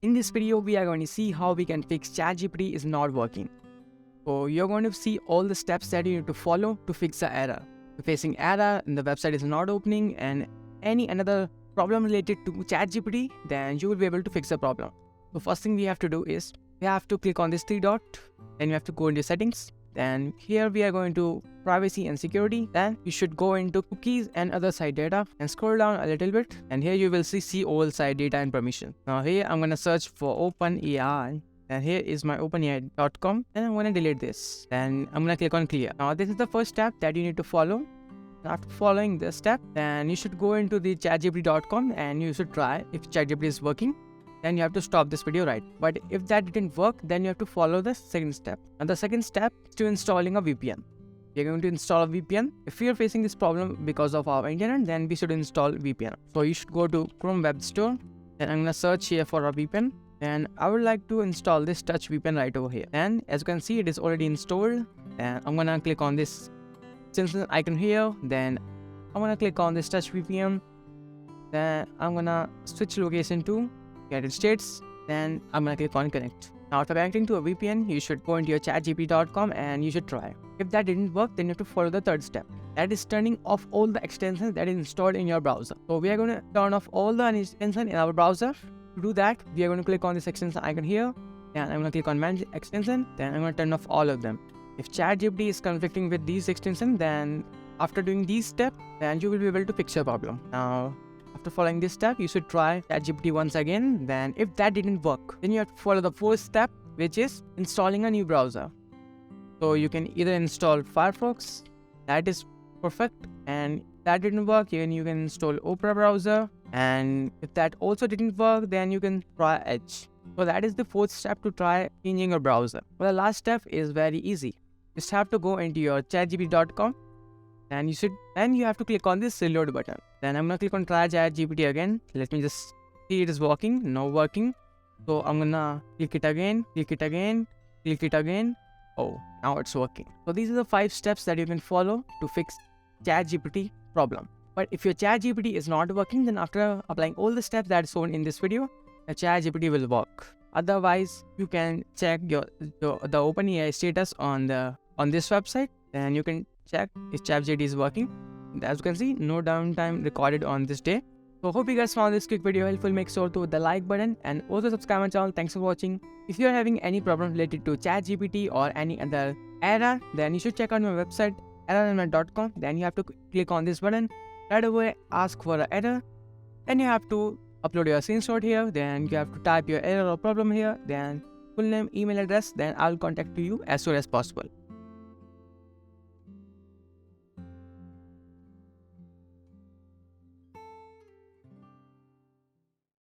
In this video, we are going to see how we can fix ChatGPT is not working. So you're going to see all the steps that you need to follow to fix the error. If facing error and the website is not opening and any another problem related to ChatGPT, then you will be able to fix the problem. So first thing we have to do is we have to click on this three dot, then you have to go into settings. Then here we are going to privacy and security. Then you should go into cookies and other site data and scroll down a little bit. And here you will see all site data and permission. Now here I'm going to search for openai. And here is my openai.com. And I'm going to delete this. Then I'm going to click on clear. Now this is the first step that you need to follow. After following this step, then you should go into the chatgpt.com and you should try if ChatGPT is working. Then you have to stop this video, right? But if that didn't work, then you have to follow the second step. And the second step is to installing a VPN. You're going to install a VPN. If you're facing this problem because of our internet, then we should install VPN. So you should go to Chrome Web Store. Then I'm going to search here for a VPN. And I would like to install this touch VPN right over here. And as you can see, it is already installed. And I'm going to click on this extension icon here. Then I'm going to click on this touch VPN. Then I'm going to switch location to United States. Then I'm going to click on connect. Now after connecting to a VPN, you should go into your chatgpt.com and you should try. If that didn't work, then you have to follow the third step. That is turning off all the extensions that is installed in your browser. So we are going to turn off all the extensions in our browser. To do that, we are going to click on this extension icon here. And I'm going to click on manage extension. Then I'm going to turn off all of them. If ChatGPT is conflicting with these extensions, then after doing these steps, then you will be able to fix your problem. Now, after following this step, you should try ChatGPT once again. Then if that didn't work, then you have to follow the fourth step, which is installing a new browser. So you can either install Firefox, that is perfect. And if that didn't work, then you can install Opera browser. And if that also didn't work, then you can try Edge. So that is the fourth step to try changing your browser. Well, the last step is very easy. Just have to go into your chatgpt.com. And you have to click on this reload button. Then I'm gonna click on try ChatGPT again. Let me just see it is working. No working. So I'm gonna click it again, click it again, click it again. Oh, now it's working. So these are the 5 steps that you can follow to fix ChatGPT problem. But if your ChatGPT is not working, then after applying all the steps that are shown in this video, the ChatGPT will work. Otherwise, you can check the OpenAI status on this website. Then you can check if ChatGPT is working. As you can see, no downtime recorded on this day. So hope you guys found this quick video helpful. Make sure to hit the like button and also subscribe my channel. Thanks for watching. If you are having any problem related to ChatGPT or any other error, then you should check out my website errorandman.com. Then you have to click on this button. Right away, ask for an error. Then you have to upload your screenshot here. Then you have to type your error or problem here. Then full name, email address. Then I'll contact you as soon as possible.